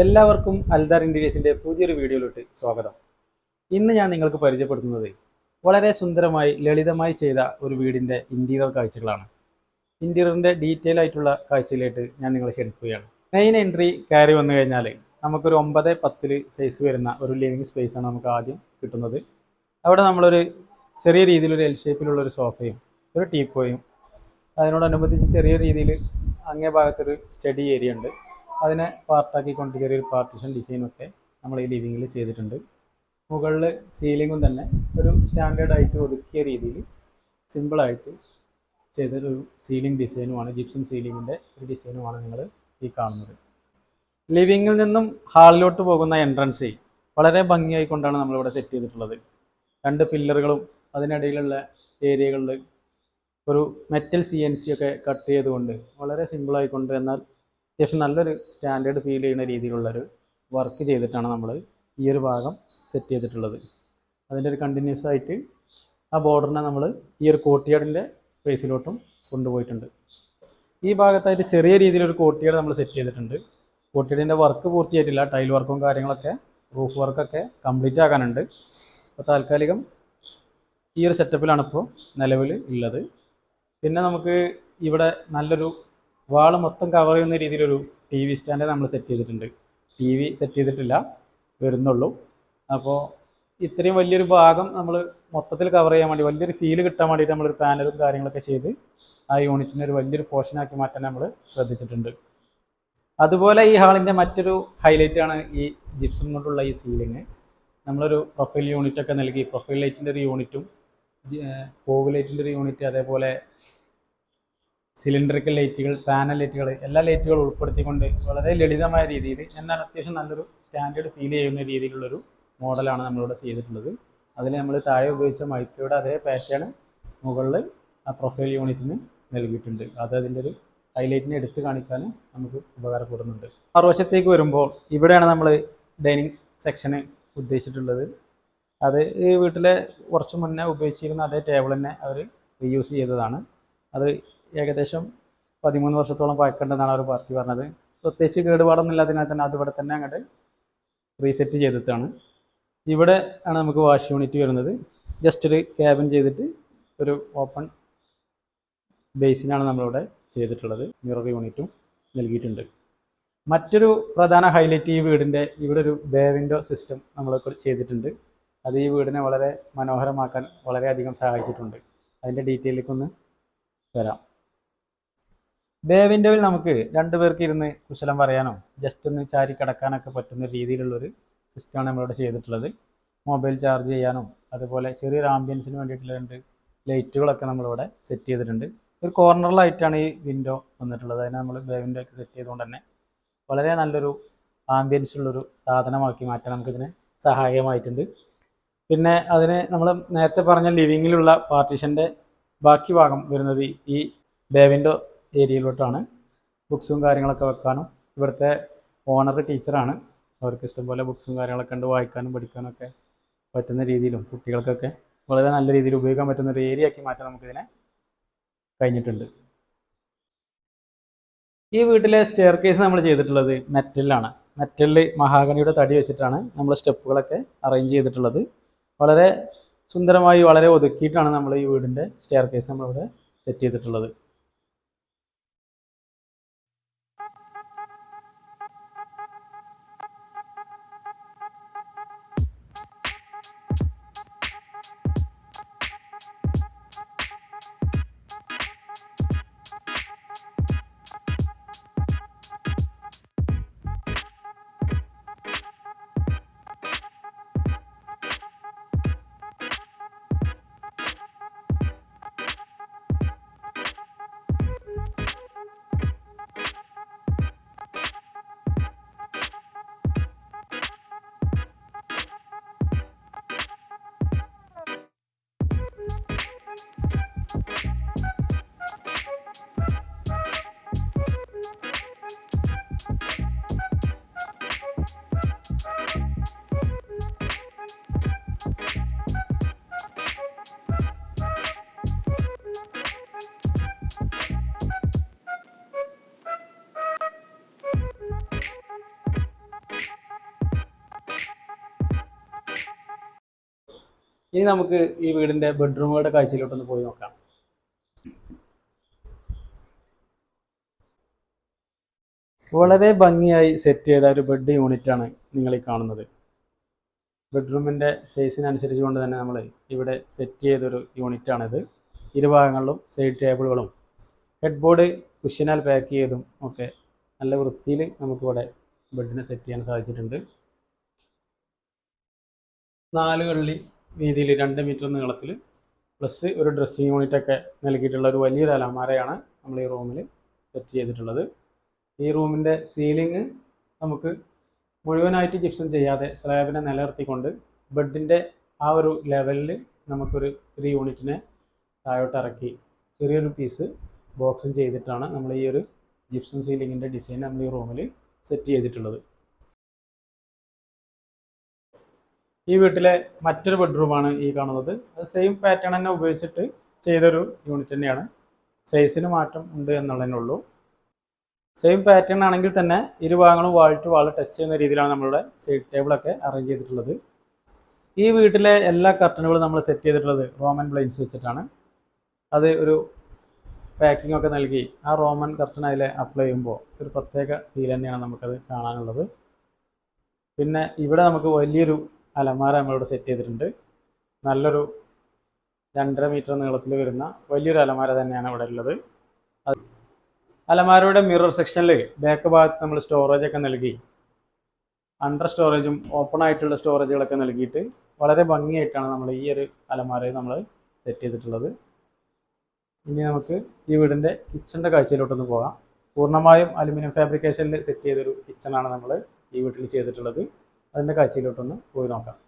എല്ലാവർക്കും അൽദാർ ഇൻറ്റീരിയേഴ്സിൻ്റെ പുതിയൊരു വീഡിയോയിലോട്ട് സ്വാഗതം. ഇന്ന് ഞാൻ നിങ്ങൾക്ക് പരിചയപ്പെടുത്തുന്നത് വളരെ സുന്ദരമായി ലളിതമായി ചെയ്ത ഒരു വീടിൻ്റെ ഇൻറ്റീരിയർ കാഴ്ചകളാണ്. ഇൻറ്റീരിയറിൻ്റെ ഡീറ്റെയിൽ ആയിട്ടുള്ള കാഴ്ചയിലേക്ക് ഞാൻ നിങ്ങളെ ക്ഷണിക്കുകയാണ്. മെയിൻ എൻട്രി കയറി വന്നു കഴിഞ്ഞാൽ നമുക്കൊരു 9-10 സൈസ് വരുന്ന ഒരു ലിവിങ് സ്പേസാണ് നമുക്ക് ആദ്യം കിട്ടുന്നത്. അവിടെ നമ്മളൊരു ചെറിയ രീതിയിലൊരു എൽ ഷേപ്പിലുള്ളൊരു സോഫയും ഒരു ടീപ്പോയും അതിനോടനുബന്ധിച്ച് ചെറിയ രീതിയിൽ അങ്ങേ ഭാഗത്തൊരു സ്റ്റഡി ഏരിയ ഉണ്ട്. അതിനെ പാർട്ടാക്കിക്കൊണ്ട് ചെറിയൊരു പാർട്ടീഷൻ ഡിസൈനൊക്കെ നമ്മൾ ഈ ലിവിങ്ങിൽ ചെയ്തിട്ടുണ്ട്. മുകളിൽ സീലിങ്ങും തന്നെ ഒരു സ്റ്റാൻഡേർഡായിട്ട് ഒതുക്കിയ രീതിയിൽ സിമ്പിളായിട്ട് ചെയ്തൊരു സീലിംഗ് ഡിസൈനുമാണ്. ജിപ്സം സീലിങ്ങിൻ്റെ ഒരു ഡിസൈനുമാണ് നിങ്ങൾ ഈ കാണുന്നത്. ലിവിങ്ങിൽ നിന്നും ഹാളിലോട്ട് പോകുന്ന എൻട്രൻസ് വളരെ ഭംഗിയായിക്കൊണ്ടാണ് നമ്മളിവിടെ സെറ്റ് ചെയ്തിട്ടുള്ളത്. 2 പില്ലറുകളും അതിനിടയിലുള്ള ഏരിയകളിൽ ഒരു മെറ്റൽ CNC ഒക്കെ കട്ട് ചെയ്തുകൊണ്ട് വളരെ സിമ്പിളായിക്കൊണ്ട് എന്നാൽ അത്യാവശ്യം നല്ലൊരു സ്റ്റാൻഡേർഡ് ഫീൽ ചെയ്യുന്ന രീതിയിലുള്ളൊരു വർക്ക് ചെയ്തിട്ടാണ് നമ്മൾ ഈ ഒരു ഭാഗം സെറ്റ് ചെയ്തിട്ടുള്ളത്. അതിൻ്റെ ഒരു കണ്ടിന്യൂസ് ആയിട്ട് ആ ബോർഡറിനെ നമ്മൾ ഈ ഒരു കോർട്ട്യാർഡിൻ്റെ സ്പേസിലോട്ടും കൊണ്ടുപോയിട്ടുണ്ട്. ഈ ഭാഗത്തായിട്ട് ചെറിയ രീതിയിലൊരു കോർട്ട്യാർഡ് നമ്മൾ സെറ്റ് ചെയ്തിട്ടുണ്ട്. കോർട്ട്യാർഡിൻ്റെ വർക്ക് പൂർത്തിയായിട്ടില്ല. ടൈൽ വർക്കും കാര്യങ്ങളൊക്കെ റൂഫ് വർക്കൊക്കെ കംപ്ലീറ്റ് ആക്കാനുണ്ട്. അപ്പോൾ താൽക്കാലികം ഈ ഒരു സെറ്റപ്പിലാണ് ഇപ്പോൾ നിലവിൽ ഉള്ളത്. പിന്നെ നമുക്ക് ഇവിടെ നല്ലൊരു വാള് മൊത്തം കവർ ചെയ്യുന്ന രീതിയിലൊരു TV സ്റ്റാൻഡ് നമ്മൾ സെറ്റ് ചെയ്തിട്ടുണ്ട്. TV സെറ്റ് ചെയ്തിട്ടില്ല, വരുന്നുള്ളൂ. അപ്പോൾ ഇത്രയും വലിയൊരു ഭാഗം നമ്മൾ മൊത്തത്തിൽ കവർ ചെയ്യാൻ വേണ്ടി വലിയൊരു ഫീല് കിട്ടാൻ വേണ്ടിയിട്ട് നമ്മളൊരു പാനലും കാര്യങ്ങളൊക്കെ ചെയ്ത് ആ യൂണിറ്റിനെ ഒരു വലിയൊരു പോർഷനാക്കി മാറ്റാൻ നമ്മൾ ശ്രദ്ധിച്ചിട്ടുണ്ട്. അതുപോലെ ഈ ഹാളിൻ്റെ മറ്റൊരു ഹൈലൈറ്റാണ് ഈ ജിപ്സം കൊണ്ടുള്ള ഈ സീലിങ്. നമ്മളൊരു പ്രൊഫൈൽ യൂണിറ്റൊക്കെ നൽകി പ്രൊഫൈൽ ലൈറ്റിൻ്റെ ഒരു യൂണിറ്റും ഫോഗ് ലൈറ്റിൻ്റെ ഒരു യൂണിറ്റ്, അതേപോലെ സിലിണ്ടറിക്കൽ ലൈറ്റുകൾ, പാനൽ ലൈറ്റുകൾ, എല്ലാ ലൈറ്റുകളും ഉൾപ്പെടുത്തിക്കൊണ്ട് വളരെ ലളിതമായ രീതിയിൽ എന്നാൽ അത്യാവശ്യം നല്ലൊരു സ്റ്റാൻഡേർഡ് ഫീൽ ചെയ്യുന്ന രീതിയിലുള്ളൊരു മോഡലാണ് നമ്മളിവിടെ ചെയ്തിട്ടുള്ളത്. അതിൽ നമ്മൾ താഴെ ഉപയോഗിച്ച മൈക്കയുടെ അതേ പാറ്റേൺ മുകളിൽ ആ പ്രൊഫൈൽ യൂണിറ്റിന് നൽകിയിട്ടുണ്ട്. അത് അതിൻ്റെ ഒരു ഹൈലൈറ്റിനെ എടുത്ത് കാണിക്കാൻ നമുക്ക് ഉപകാരപ്പെടുന്നുണ്ട്. മറുവശത്തേക്ക് വരുമ്പോൾ ഇവിടെയാണ് നമ്മൾ ഡൈനിങ് സെക്ഷന് ഉദ്ദേശിച്ചിട്ടുള്ളത്. അത് ഈ വീട്ടിലെ കുറച്ച് മുന്നേ ഉപയോഗിച്ചിരുന്ന അതേ ടേബിൾ തന്നെ അവർ റീയൂസ് ചെയ്തതാണ്. അത് ഏകദേശം 13 വർഷത്തോളം പഴക്കമുണ്ടെന്നാണ് അവർ പാർട്ടി പറഞ്ഞത്. പ്രത്യേകിച്ച് കേടുപാടൊന്നും ഇല്ലാത്തതിനാൽ തന്നെ അതിവിടെ തന്നെ അങ്ങോട്ട് റീസെറ്റ് ചെയ്തിട്ടാണ്. ഇവിടെ ആണ് നമുക്ക് വാഷ് യൂണിറ്റ് വരുന്നത്. ജസ്റ്റ് ഒരു ക്യാബിൻ ചെയ്തിട്ട് ഒരു ഓപ്പൺ ബേസിനാണ് നമ്മളിവിടെ ചെയ്തിട്ടുള്ളത്. മിറർ യൂണിറ്റും നൽകിയിട്ടുണ്ട്. മറ്റൊരു പ്രധാന ഹൈലൈറ്റ് ഈ വീടിൻ്റെ ഇവിടെ ഒരു ബേ വിൻഡോ സിസ്റ്റം നമ്മൾ ചെയ്തിട്ടുണ്ട്. അത് ഈ വീടിനെ വളരെ മനോഹരമാക്കാൻ വളരെയധികം സഹായിച്ചിട്ടുണ്ട്. അതിൻ്റെ ഡീറ്റെയിലേക്കൊന്ന് വരാം. ബേ വിൻഡോയിൽ നമുക്ക് 2 പേർക്ക് ഇരുന്ന് കുശലം പറയാനോ ജസ്റ്റ് ഒന്ന് ചാരി കിടക്കാനൊക്കെ പറ്റുന്ന രീതിയിലുള്ളൊരു സിസ്റ്റമാണ് നമ്മളിവിടെ ചെയ്തിട്ടുള്ളത്. മൊബൈൽ ചാർജ് ചെയ്യാനും അതുപോലെ ചെറിയൊരു ആംബിയൻസിന് വേണ്ടിയിട്ടുള്ള 2 ലൈറ്റുകളൊക്കെ നമ്മളിവിടെ സെറ്റ് ചെയ്തിട്ടുണ്ട്. ഒരു കോർണറിലായിട്ടാണ് ഈ വിൻഡോ വന്നിട്ടുള്ളത്. അതിനെ നമ്മൾ ബേ വിൻഡോ ഒക്കെ സെറ്റ് ചെയ്തുകൊണ്ട് തന്നെ വളരെ നല്ലൊരു ആംബിയൻസ് ഉള്ളൊരു സാധനമാക്കി മാറ്റാൻ നമുക്കിതിന് സഹായകമായിട്ടുണ്ട്. പിന്നെ അതിന് നമ്മൾ നേരത്തെ പറഞ്ഞ ലിവിങ്ങിലുള്ള പാർട്ടീഷൻ്റെ ബാക്കി ഭാഗം വരുന്നത് ഈ ബേ വിൻഡോ ഏരിയയിലോട്ടാണ്. ബുക്സും കാര്യങ്ങളൊക്കെ വെക്കാനും ഇവിടുത്തെ ഓണർ ടീച്ചറാണ്. അവർക്ക് ഇഷ്ടംപോലെ ബുക്സും കാര്യങ്ങളൊക്കെ ഉണ്ട്. വായിക്കാനും പഠിക്കാനും ഒക്കെ പറ്റുന്ന രീതിയിലും കുട്ടികൾക്കൊക്കെ വളരെ നല്ല രീതിയിൽ ഉപയോഗിക്കാൻ പറ്റുന്ന ഒരു ഏരിയ ആക്കി മാറ്റാൻ നമുക്കിതിനെ കഴിഞ്ഞിട്ടുണ്ട്. ഈ വീട്ടിലെ സ്റ്റെയർ കേസ് നമ്മൾ ചെയ്തിട്ടുള്ളത് മെറ്റലിലാണ്. മെറ്റലിൽ മഹാഗണിയുടെ തടി വെച്ചിട്ടാണ് നമ്മൾ സ്റ്റെപ്പുകളൊക്കെ അറേഞ്ച് ചെയ്തിട്ടുള്ളത്. വളരെ സുന്ദരമായി വളരെ ഒതുക്കിയിട്ടാണ് നമ്മൾ ഈ വീടിൻ്റെ സ്റ്റെയർ കേസ് നമ്മളിവിടെ സെറ്റ് ചെയ്തിട്ടുള്ളത്. ഇനി നമുക്ക് ഈ വീടിൻ്റെ ബെഡ്റൂമുകളുടെ കാഴ്ചയിലോട്ടൊന്ന് പോയി നോക്കാം. വളരെ ഭംഗിയായി സെറ്റ് ചെയ്ത ഒരു ബെഡ് യൂണിറ്റാണ് നിങ്ങൾ ഈ കാണുന്നത്. ബെഡ്റൂമിൻ്റെ സൈസിനനുസരിച്ച് കൊണ്ട് തന്നെ നമ്മൾ ഇവിടെ സെറ്റ് ചെയ്തൊരു യൂണിറ്റാണിത്. ഇരുഭാഗങ്ങളിലും സൈഡ് ടേബിളുകളും ഹെഡ് ബോർഡ് കുഷ്യനാൽ പാക്ക് ചെയ്തും ഒക്കെ നല്ല വൃത്തിയിൽ നമുക്കിവിടെ ബെഡിനെ സെറ്റ് ചെയ്യാൻ സാധിച്ചിട്ടുണ്ട്. 4 കള്ളി വീതിയിൽ 2 മീറ്റർ നീളത്തിൽ പ്ലസ് ഒരു ഡ്രസ്സിങ് യൂണിറ്റൊക്കെ നൽകിയിട്ടുള്ള ഒരു വലിയൊരു അലമാരയാണ് നമ്മൾ ഈ റൂമിൽ സെറ്റ് ചെയ്തിട്ടുള്ളത്. ഈ റൂമിൻ്റെ സീലിംഗ് നമുക്ക് മുഴുവനായിട്ട് ജിപ്സം ചെയ്യാതെ സ്ലാബിനെ നിലനിർത്തിക്കൊണ്ട് ബെഡിൻ്റെ ആ ഒരു ലെവലിൽ നമുക്കൊരു യൂണിറ്റിനെ താഴോട്ട് ഇറക്കി ചെറിയൊരു പീസ് ബോക്സും ചെയ്തിട്ടാണ് നമ്മൾ ഈ ഒരു ജിപ്സം സീലിങ്ങിൻ്റെ ഡിസൈൻ നമ്മൾ ഈ റൂമിൽ സെറ്റ് ചെയ്തിട്ടുള്ളത്. ഈ വീട്ടിലെ മറ്റൊരു ബെഡ്റൂമാണ് ഈ കാണുന്നത്. അത് സെയിം പാറ്റേൺ തന്നെ ഉപയോഗിച്ചിട്ട് ചെയ്തൊരു യൂണിറ്റ് തന്നെയാണ്. സൈസിന് മാറ്റം ഉണ്ട് എന്നുള്ളതേ ഉള്ളൂ. സെയിം പാറ്റേൺ ആണെങ്കിൽ തന്നെ ഇരുഭാഗങ്ങളും വാൾ ടു വാൾ ടച്ച് ചെയ്യുന്ന രീതിയിലാണ് നമ്മളുടെ സൈഡ് ടേബിളൊക്കെ അറേഞ്ച് ചെയ്തിട്ടുള്ളത്. ഈ വീട്ടിലെ എല്ലാ കർട്ടനുകളും നമ്മൾ സെറ്റ് ചെയ്തിട്ടുള്ളത് റോമൻ ബ്ലൈൻഡ്സ് വെച്ചിട്ടാണ്. അത് ഒരു പാക്കിംഗ് ഒക്കെ നൽകി ആ റോമൻ കർട്ടൻ അതിൽ അപ്ലൈ ചെയ്യുമ്പോൾ ഒരു പ്രത്യേക ഫീൽ തന്നെയാണ് നമുക്കത് കാണാനുള്ളത്. പിന്നെ ഇവിടെ നമുക്ക് വലിയൊരു അലമാര നമ്മളിവിടെ സെറ്റ് ചെയ്തിട്ടുണ്ട്. നല്ലൊരു 2.5 മീറ്റർ നീളത്തിൽ വരുന്ന വലിയൊരു അലമാര തന്നെയാണ് ഇവിടെ ഉള്ളത്. അലമാരയുടെ മിറർ സെക്ഷനിൽ ബാക്ക് ഭാഗത്ത് നമ്മൾ സ്റ്റോറേജ് ഒക്കെ നൽകി അണ്ടർ സ്റ്റോറേജും ഓപ്പൺ ആയിട്ടുള്ള സ്റ്റോറേജുകളൊക്കെ നൽകിയിട്ട് വളരെ ഭംഗിയായിട്ടാണ് നമ്മൾ ഈ ഒരു അലമാരയിൽ നമ്മൾ സെറ്റ് ചെയ്തിട്ടുള്ളത്. ഇനി നമുക്ക് ഈ വീടിൻ്റെ കിച്ചണിൻ്റെ കാഴ്ചയിലോട്ടൊന്ന് പോകാം. പൂർണ്ണമായും അലുമിനിയം ഫാബ്രിക്കേഷനിൽ സെറ്റ് ചെയ്തൊരു കിച്ചണാണ് നമ്മൾ ഈ വീട്ടിൽ ചെയ്തിട്ടുള്ളത്. അതിൻ്റെ കാഴ്ചയിലോട്ടൊന്ന് പോയി നോക്കാം.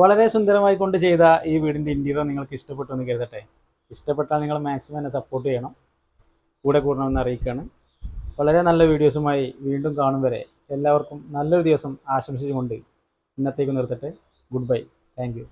വളരെ സുന്ദരമായി കൊണ്ട് ചെയ്ത ഈ വീടിൻ്റെ ഇൻറ്റീരിയർ നിങ്ങൾക്ക് ഇഷ്ടപ്പെട്ടു എന്ന് കരുതട്ടെ. ഇഷ്ടപ്പെട്ടാൽ നിങ്ങൾ മാക്സിമം എന്നെ സപ്പോർട്ട് ചെയ്യണം, കൂടെ കൂടണമെന്ന് അറിയിക്കുകയാണ്. വളരെ നല്ല വീഡിയോസുമായി വീണ്ടും കാണും വരെ എല്ലാവർക്കും നല്ലൊരു ദിവസം ആശംസിച്ചുകൊണ്ട് ഇന്നത്തേക്ക് നിർത്തട്ടെ. Good bye. Thank you.